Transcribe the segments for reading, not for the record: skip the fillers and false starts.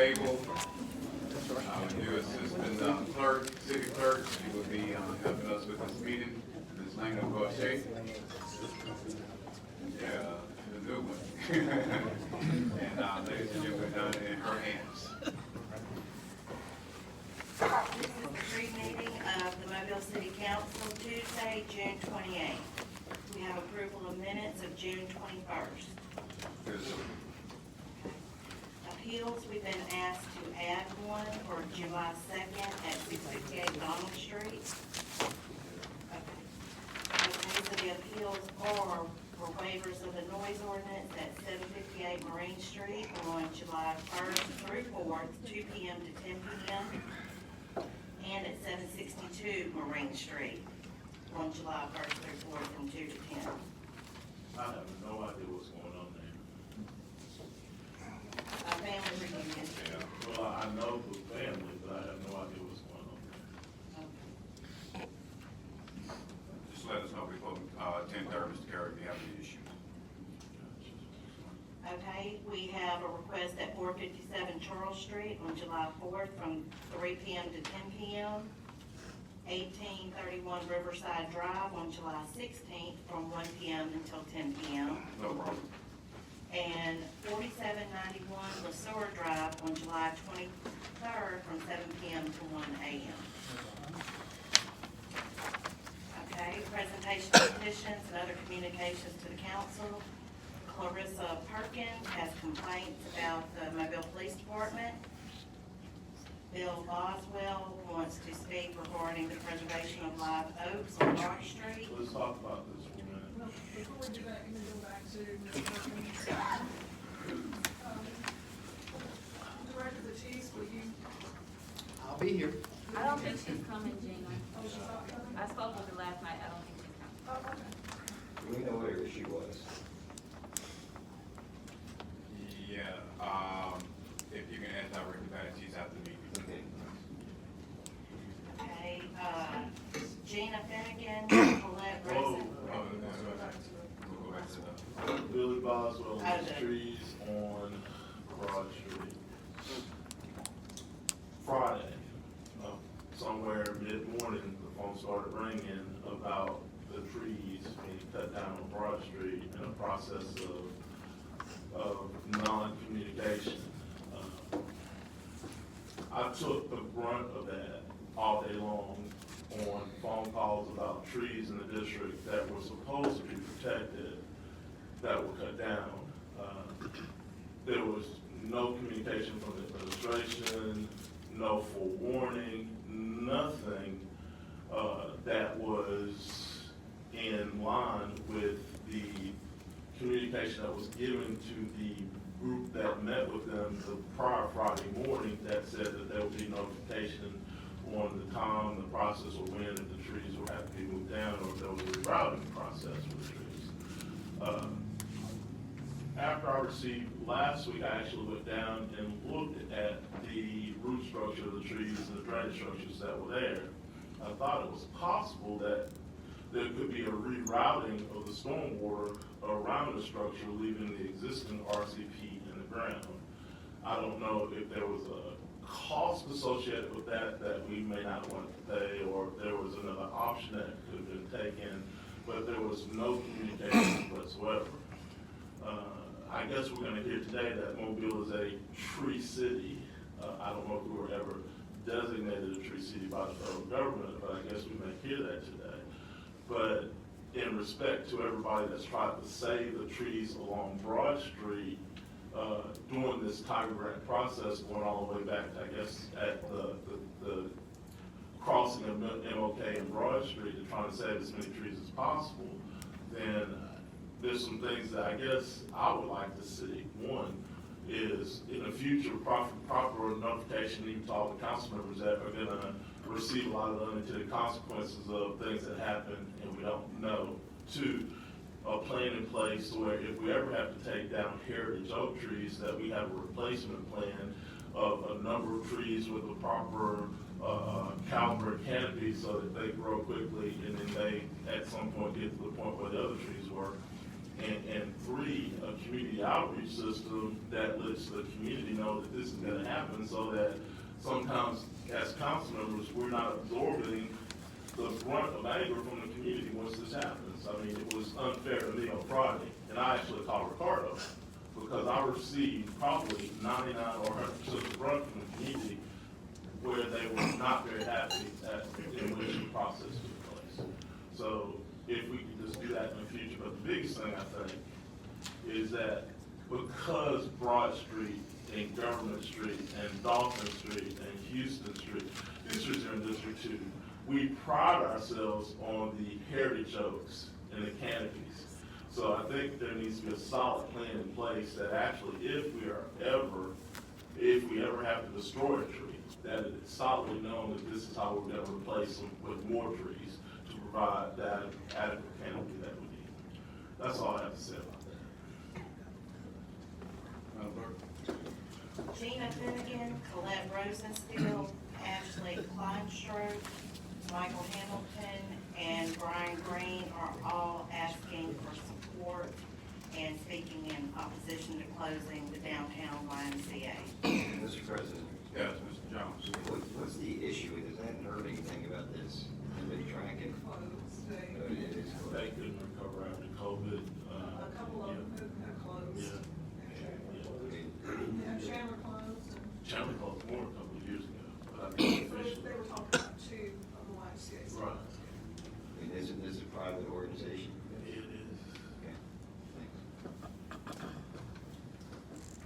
table. New assistant clerk, city clerk, she will be helping us with this meeting. Ms. Lena Gaucher. Yeah, the new one. And ladies and gentlemen, done in her hands. This is the pre-meeting of the Mobile City Council, Tuesday, June 28th. We have approval of minutes of June 21st. Appeals, we've been asked to add one for July 2nd at 658 Donald Street. Okay, so the appeals are for waivers of the noise ordinance at 758 Marine Street on July 1st through 4th, 2 p.m. to 10 p.m. and at 762 Marine Street on July 1st through 4th from 2 to 10. I have no idea what's going on there. A family reunion. Yeah. Well, I know the family, but I have no idea what's going on there. Just let us know before 10:30, Mr. Carey, if you have any issues. Okay, we have a request at 457 Charles Street on July 4th from 3 p.m. to 10 p.m. 1831 Riverside Drive on July 16th from 1 p.m. until 10 p.m. No problem. And 4791 LaSure Drive on July 23rd from 7 p.m. to 1 a.m. Okay, presentation of petitions and other communications to the council. Clarissa Perkins has complaints about the Mobile Police Department. Bill Boswell wants to speak regarding the preservation of live oaks on Broad Street. Let's talk about this for a minute. Well, before we do that, can we go back to Ms. Perkins? Director Batiste, will you, I'll be here. I don't think she's coming, Gina. oh, she's not coming? I spoke with her last night, I don't think she's coming. Oh, okay. We know where she was. Yeah, if you can add directly back, she's at the meeting. Okay. Okay, Gina Finnegan, Colette Whoa. Rosen. We'll go back to the. Billy Boswell, Okay. trees on Broad Street. Friday, somewhere mid-morning, the phone started ringing about the trees being cut down on Broad Street in a process of non-communication. I took the brunt of that all day long on phone calls about trees in the district that were supposed to be protected that were cut down. There was no communication from the administration, no forewarning, nothing that was in line with the communication that was given to the group that met with them the prior Friday morning that said that there would be notification on the time, the process, or when the trees would have to be moved down, or if there was a rerouting process for the trees. After I received, last week, I actually went down and looked at the root structure of the trees and the drainage structures that were there. I thought it was possible that there could be a rerouting of the stormwater around the structure, leaving the existing RCP in the ground. I don't know if there was a cost associated with that we may not want to pay, or if there was another option that could have been taken, but there was no communication whatsoever. I guess we're gonna hear today that Mobile is a tree city. I don't know if we were ever designated a tree city by the federal government, but I guess we may hear that today. But in respect to everybody that's tried to save the trees along Broad Street, during this Tiger Grant process, going all the way back, I guess, at the crossing of MLK and Broad Street, and trying to save as many trees as possible, then there's some things that I guess I would like to see. One is, in the future, proper notification even to all the council members that are gonna receive a lot of unintended consequences of things that happen and we don't know. Two, a plan in place where if we ever have to take down heritage oak trees, that we have a replacement plan of a number of trees with a proper caliber canopy so that they grow quickly and then they, at some point, get to the point where the other trees were. And three, a community outreach system that lets the community know that this is gonna happen, so that sometimes as council members, we're not absorbing the brunt of anger from the community once this happens. I mean, it was unfair to me on Friday, and I actually called Ricardo, because I received probably 99 or 100% of the brunt from the community, where they were not very happy in which the process took place. So if we could just do that in the future, but the biggest thing I think is that because Broad Street and Government Street and Dolphin Street and Houston Street, these streets are in District 2, we pride ourselves on the heritage oaks and the canopies. So I think there needs to be a solid plan in place that actually, if we ever have to destroy a tree, that it's solidly known that this is how we're gonna replace them with more trees to provide that adequate canopy that we need. That's all I have to say about that. Madam Clerk? Gina Finnegan, Colette Rosenstiel, Ashley Kleinstrop, Michael Hamilton, and Brian Green are all asking for support and speaking in opposition to closing the downtown YMCA. Mr. President, Yes, Mr. Jones. what's the issue? Has that heard anything about this? Anybody tracking? Closed, they, It is closed. They couldn't recover after COVID. a couple of them have closed. Yeah, Chandler closed, and Chandler closed more a couple of years ago, but I think officially. they were talking about two of the YMCA's. Right. I mean, isn't this a private organization? It is. Okay, thanks.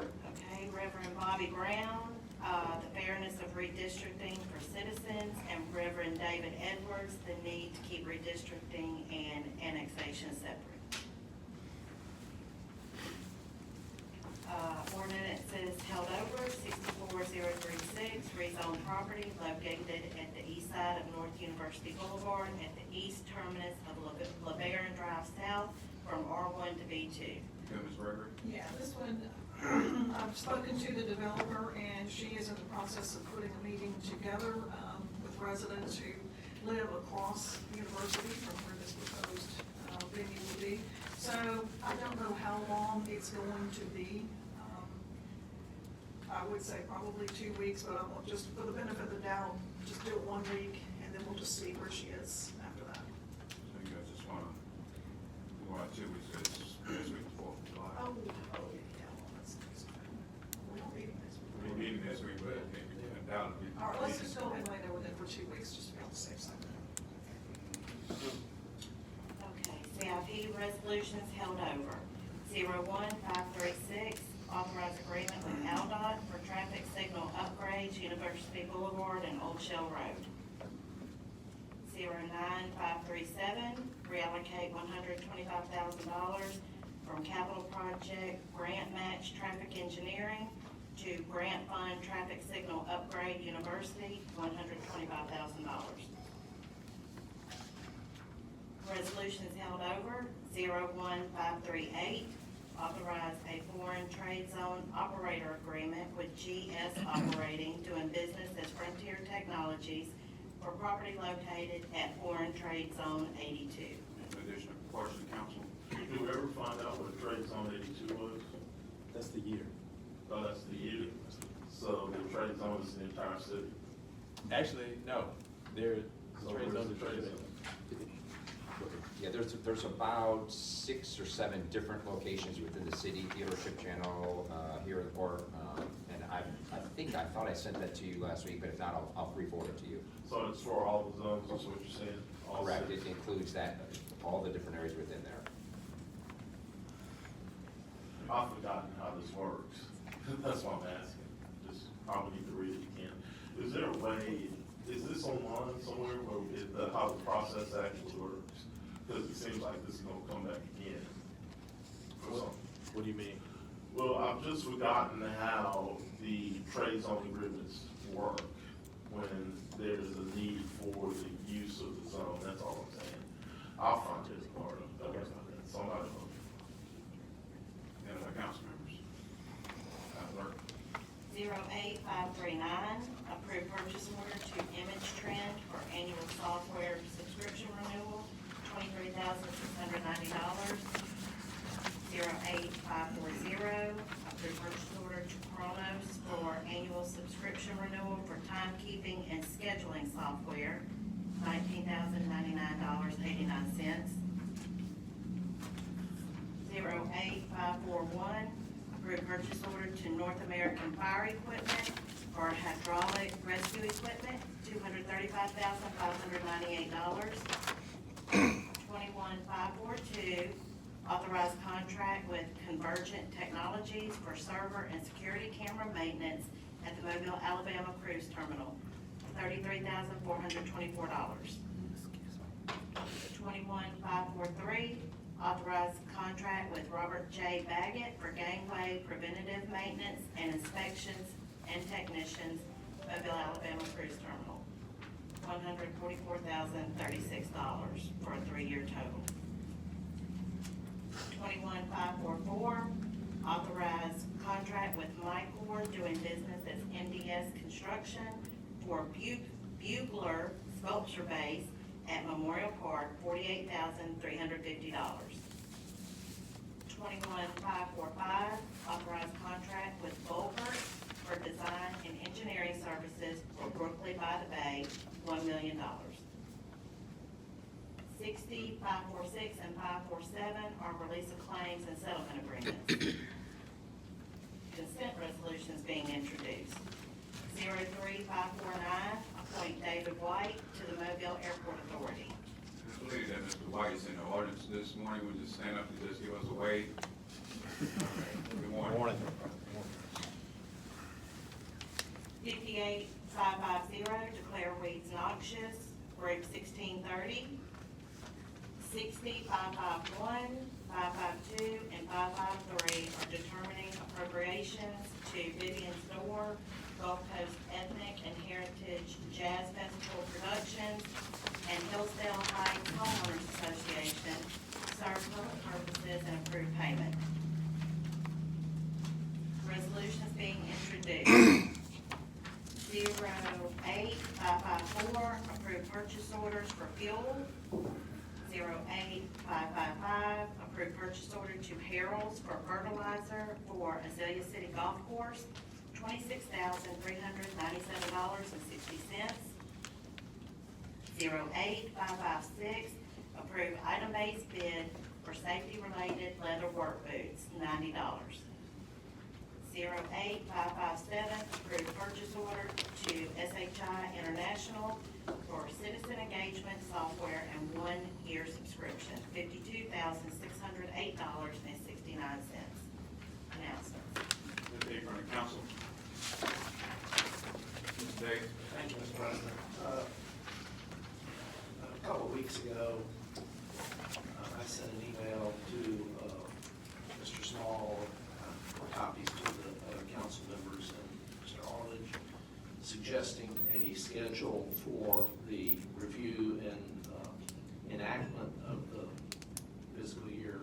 Okay, Reverend Bobby Brown, the fairness of redistricting for citizens, and Reverend David Edwards, the need to keep redistricting and annexation separate. Ordinances held over, 64036, rezone property located at the east side of North University Boulevard at the east terminus of LeBaron Drive South from R1 to B2. Okay, Ms. Gregory? Yeah, this one, I've spoken to the developer, and she is in the process of putting a meeting together with residents who live across the university from where this proposed venue will be. So I don't know how long it's going to be. I would say probably 2 weeks, but I want, just for the benefit of the doubt, just do it 1 week, and then we'll just see where she is after that. So you guys just wanna, we want 2 weeks, it's this week, 4th of July. Oh, yeah, well, that's, we don't meet this week. We're meeting this week, but I think we can undoubtedly. All right, let's just go ahead and lay there with it for 2 weeks, just to be on the safe side. Okay, CIP resolutions held over. 01536, authorized agreement with AlDOT for traffic signal upgrades, University Boulevard and Old Shell Road. 09537, reallocate $125,000 from capital project grant match traffic engineering to grant fund traffic signal upgrade, University, $125,000. Resolutions held over, 01538, authorize a foreign trade zone operator agreement with GS Operating, doing business as Frontier Technologies, for property located at Foreign Trade Zone 82. Any additional question, council? Did we ever find out what trade zone 82 was? That's the year. Oh, that's the year. So the trade zone is the entire city. Actually, no, there, So trade where's zone the to trade trade zone? zone. Yeah, there's about 6 or 7 different locations within the city, dealership channel, here in Port. And I thought I sent that to you last week, but if not, I'll re-forward it to you. So it's for all the zones, that's what you're saying? All Correct, six? it includes that, all the different areas within there. I've forgotten how this works. That's why I'm asking. Just probably need to read it again. Is there a way, is this online somewhere where how the process actually works? Because it seems like this is gonna come back again. Or something. What do you mean? Well, I've just forgotten how the trade zone agreements work when there's a need for the use of the zone, that's all I'm saying. I'll find it as part of, somebody will. Any other council members? Madam Clerk? 08539, approve purchase order to Image Trend for annual software subscription renewal, $23,690. 08540, approve purchase order to Kronos for annual subscription renewal for timekeeping and scheduling software, $19,099.89. 08541, approve purchase order to North American Fire Equipment for hydraulic rescue equipment, $235,598. 21542, authorized contract with Convergent Technologies for server and security camera maintenance at the Mobile, Alabama Cruise Terminal, $33,424. 21543, authorized contract with Robert J. Baggett for gangway preventative maintenance and inspections and technicians, Mobile, Alabama Cruise Terminal, $144,036 for a 3-year total. 21544, authorized contract with Micor doing business as MDS Construction for Bugler Sculpture Base at Memorial Park, $48,350. 21545, authorized contract with Volkert for design and engineering services for Brooklyn by the Bay, $1 million. 60, 546, and 547 are release of claims and settlement agreements. Consent resolutions being introduced. 03549, appoint David White to the Mobile Airport Authority. I believe that Mr. White is in the audience this morning. Would you stand up and just give us a wave? Good morning. 58550, declare weeds noxious, group 1630. 60, 551, 552, and 553 are determining appropriations to Vivian Store, Gulf Coast Ethnic and Heritage Jazz Festival Productions, and Hillsdale Heights Homeowners Association to serve public purposes and approve payment. Resolutions being introduced. 08554, approve purchase orders for fuel. 08555, approve purchase order to Harold's for fertilizer for Azalea City Golf Course, $26,397.60. 08556, approve item-based bid for safety-related leather work boots, $90. 08557, approve purchase order to SHI International for citizen engagement software and 1-year subscription, $52,608.69. Announcements. Anything from the council? Mr. Davis? Thank you, Mr. President. A couple of weeks ago, I sent an email to Mr. Small, copies to the council members and Mr. Arledge, suggesting a schedule for the review and enactment of the fiscal year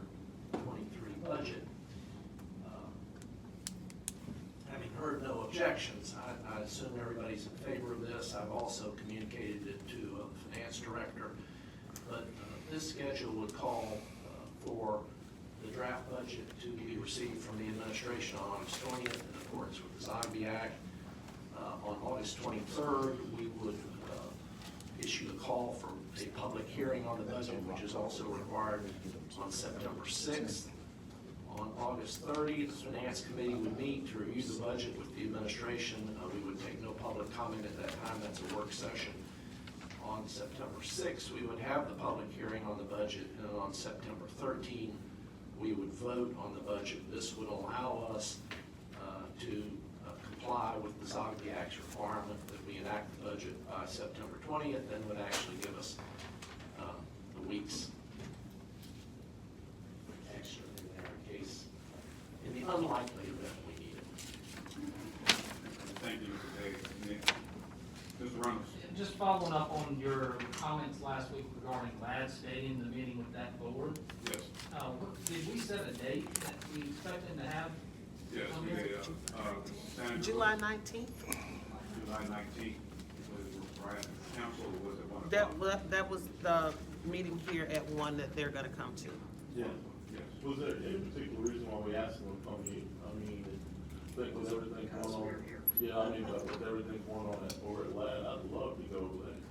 23 budget. Having heard no objections, I assume everybody's in favor of this. I've also communicated it to the finance director. But this schedule would call for the draft budget to be received from the administration on August 20th in accordance with the Zogby Act. On August 23rd, we would issue a call for a public hearing on the budget, which is also required on September 6th. On August 30th, the Finance Committee would meet to review the budget with the administration. We would take no public comment at that time. That's a work session. On September 6th, we would have the public hearing on the budget, and on September 13th, we would vote on the budget. This would allow us to comply with the Zogby Act's requirement that we enact the budget by September 20th, and would actually give us the weeks extra in our case, in the unlikely event we need it. Thank you, Mr. Davis. Mr. Reynolds? Just following up on your comments last week regarding Ladd Stadium, the meeting with that board. Yes. Did we set a date that we expect them to have? Yes, we did. July 19th? July 19th. Was it right at the council, or was it one of That was the meeting here at 1 that they're gonna come to. Yeah. Yes. Was there any particular reason why we asked them to come here? I mean, with everything going on. Yeah, I mean, but with everything going on over at Lad, I'd love to go over there.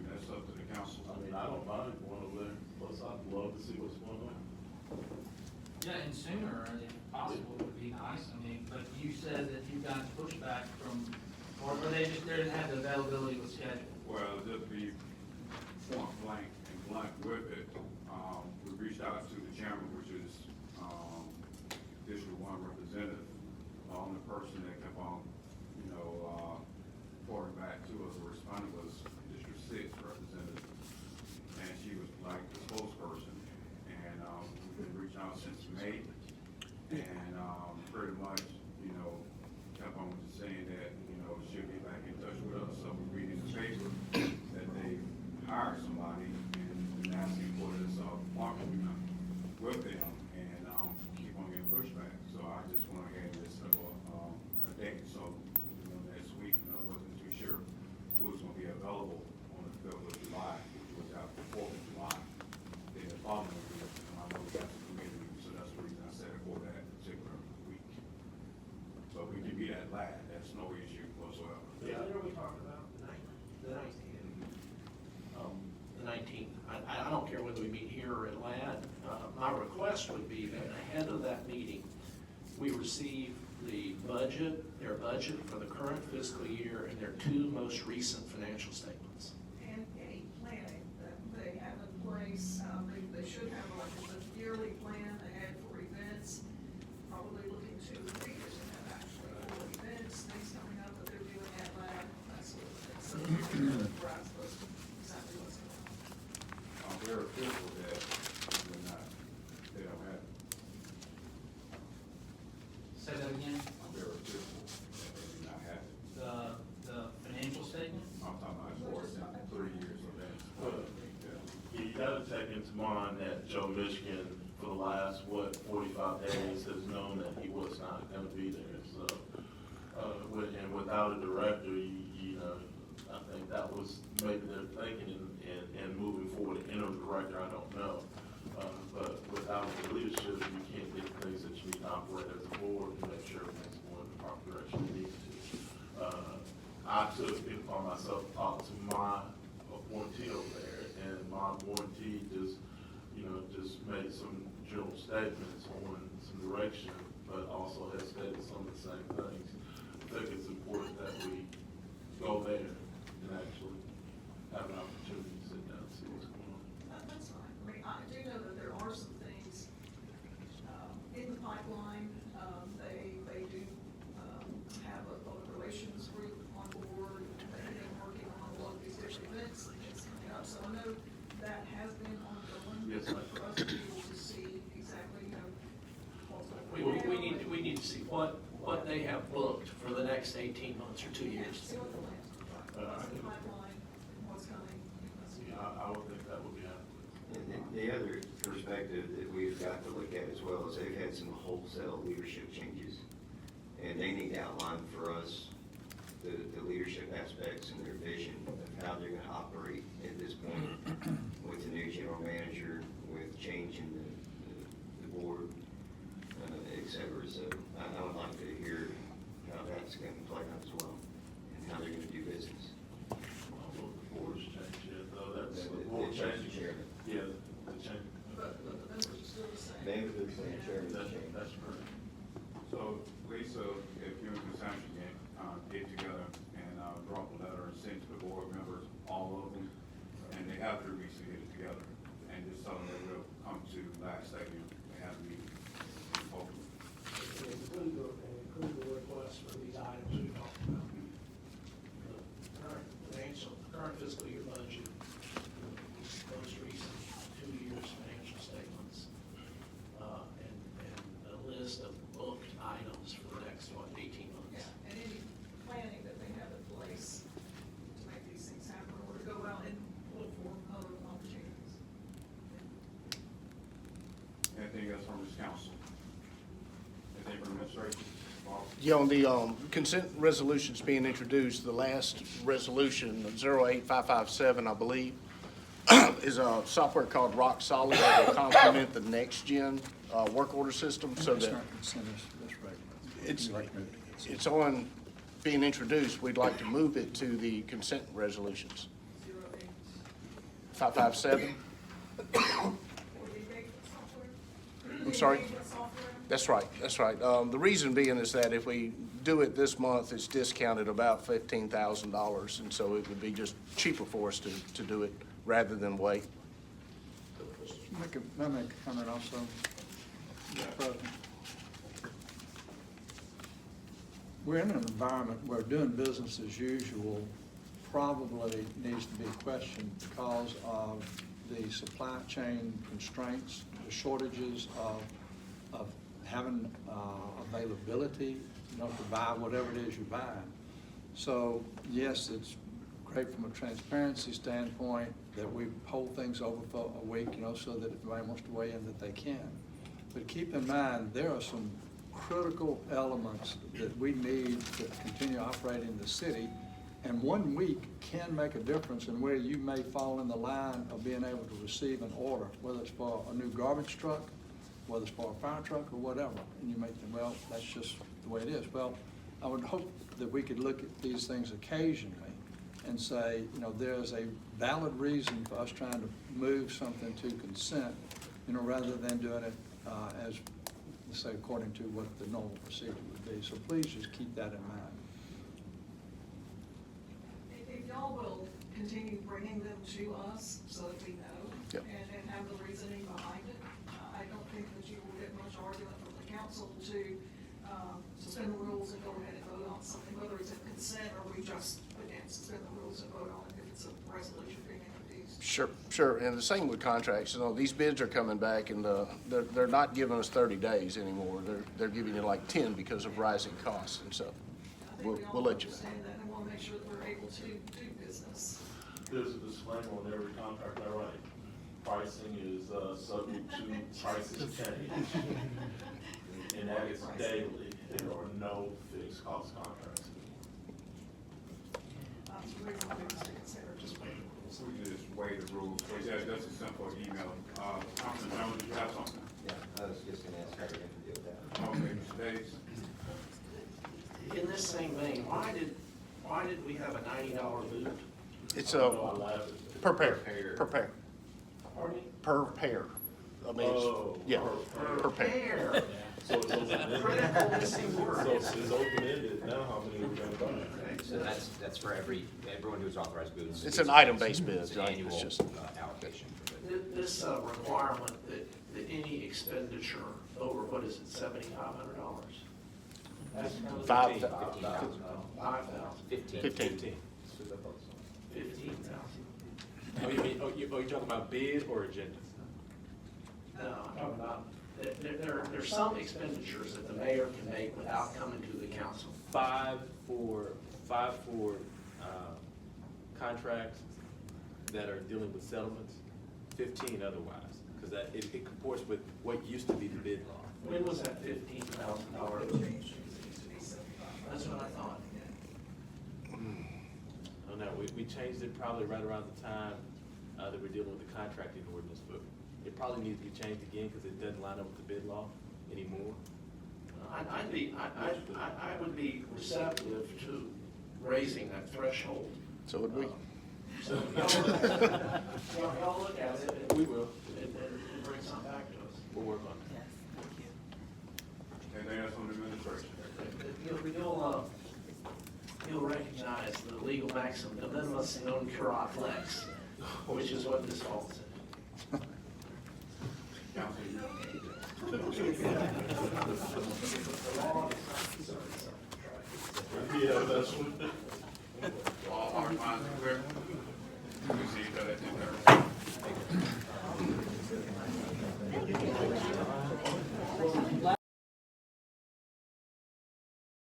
That's up to the council. I mean, I don't mind going over there, plus I'd love to see what's going on. Yeah, and sooner, if possible, would be nice. I mean, but you said that you got pushback from, or were they just there to have the availability with schedule? Well, just be point blank and blunt with it. We reached out to the chairman, which is, District 1 representative, the only person that kept on, pouring back to us or responding was District 6 representative. And she was like the spokesperson. And, we've been reaching out since May. And, pretty much, kept on just saying that, she'll get back in touch with us. So we read in the paper that they hired somebody and asking for this, partner with them and, keep on getting pushback. So I just went ahead and just set a date. So, next week, I wasn't too sure who was gonna be available on the 5th of July, which was out the 4th of July. Then the following week, I know we got the committee, so that's the reason I said it for that particular week. So we can be that lad, that's no issue whatsoever. Yeah, what are we talking about? The 19th. I don't care whether we meet here or at LAD. My request would be that ahead of that meeting, we receive their budget for the current fiscal year and their 2 most recent financial statements. And any planning that they have in place, they should have like a yearly plan ahead for events, probably looking 2 or 3 years ahead actually, for events, things coming up that they're doing at lab, that sort of thing. So we can grasp exactly what's going on. I'm very fearful that they don't have it. Say that again, I'm very fearful that they do not have it. the financial statement? I'm talking about more than 3 years of that. You gotta take into mind that Joe Michigan, for the last, 45 days, has known that he was not gonna be there, so, and without a director, I think that was maybe their thinking and moving forward, interim director, I don't know. But without the leadership, you can't get things that you need to operate as a board and make sure everything's going in the proper direction you need to. I took it upon myself to talk to my appointee over there, and my appointee just made some general statements on some direction, but also has stated some of the same things. I think it's important that we go there and actually have an opportunity to sit down and see what's going on. That's fine. I mean, I do know that there are some things in the pipeline. They do have a public relations group on board. They've been working on a lot of these different events that's coming up. So I know that has been ongoing. Yes, ma'am. For us to be able to see exactly, what's going on. We need to see what they have booked for the next 18 months or 2 years. See what the plans are. What's in the pipeline, what's coming. Yeah, I would think that would be adequate. And the other perspective that we've got to look at as well is they've had some wholesale leadership changes. And they need to outline for us the leadership aspects and their vision of how they're gonna operate at this point with the new general manager, with changing the board, et cetera. So I would like to hear how that's gonna play out as well and how they're gonna do business. Well, the board's changed yet, though, that's, the The board change changed. the chairman. Yeah, the change. But the members are still the same. Name of the chairman That's, changed. that's correct. So Lisa, if you and Cassandra can, get together and, drop a letter and send to the board members, all of them, and they have 3 weeks to get it together, and just tell them that we'll come to last stadium and have a meeting. Hopefully. Include the request for these items we talked about. The current fiscal year budget, most recent 2 years financial statements, and a list of booked items for the next, 18 months. Yeah, and any planning that they have in place to make these things happen, or to go out and look for other opportunities. Anything else from this council? Anything from administration? Bob? Yeah, on the consent resolutions being introduced, the last resolution, 08557, I believe, is a software called Rock Solid that will complement the next gen work order system so that it's on being introduced. We'd like to move it to the consent resolutions. 557. I'm sorry? That's right, that's right. The reason being is that if we do it this month, it's discounted about $15,000, and so it would be just cheaper for us to do it rather than wait. May I make a comment also? Mr. President? We're in an environment where doing business as usual probably needs to be questioned because of the supply chain constraints, the shortages of having availability, to buy whatever it is you're buying. So yes, it's great from a transparency standpoint that we hold things over for a week, so that if anybody wants to weigh in, that they can. But keep in mind, there are some critical elements that we need to continue operating in the city. And 1 week can make a difference in where you may fall in the line of being able to receive an order, whether it's for a new garbage truck, whether it's for a fire truck or whatever. And you may think, well, that's just the way it is. Well, I would hope that we could look at these things occasionally and say, there's a valid reason for us trying to move something to consent, rather than doing it as, let's say, according to what the normal procedure would be. So please just keep that in mind. If y'all will continue bringing them to us so that we know Yep. and have the reasoning behind it, I don't think that you will get much argument from the council to suspend the rules and go ahead and vote on something, whether it's in consent or we just, again, suspend the rules and vote on it if it's a resolution being introduced. Sure, and the same with contracts. These bids are coming back, and they're not giving us 30 days anymore. They're giving you like 10 because of rising costs, and so I think we'll we all let you know. understand that and want to make sure that we're able to do business. There's a disclaimer on every contract I write. Pricing is subject to prices change. And that is daily. There are no fixed cost contracts. That's reasonable things to consider, just wait. So we can just waive the rules. So that's a simple email. Councilman Jones, did you have something? Yeah, I was just gonna ask how you're gonna deal with that. Okay, Mr. Davis. In this same vein, why did we have a $90 booth? It's I laughed at per pair. Pardon me? Per pair. I mean, Oh, yeah, per pair. Pair. So it's open-ended. Critical missing word. So it's open-ended. Now how many are we gonna buy? So that's for everyone who's authorized booths. It's an item-based bid, It's an right? annual It's just- allocation. This requirement that any expenditure over, what is it, $7,500? $5,000. $15,000. $5,000. 15. $15,000. Oh, you're talking about bid or agenda? No, I'm talking about, there's some expenditures that the mayor can make without coming to the council. Five for contracts that are dealing with settlements, 15 otherwise, because it comports with what used to be the bid law. When was that $15,000? That's what I thought. Oh, no, we changed it probably right around the time that we're dealing with the contracting ordinance book. It probably needs to be changed again because it doesn't line up with the bid law anymore. I would be receptive to raising that threshold. So would we. So y'all look at it and We will. and bring something back to us. We'll work on it. Anything else on the administration? You'll recognize the legal maxim, dilemmas non curat lex, which is what this falls in. Council?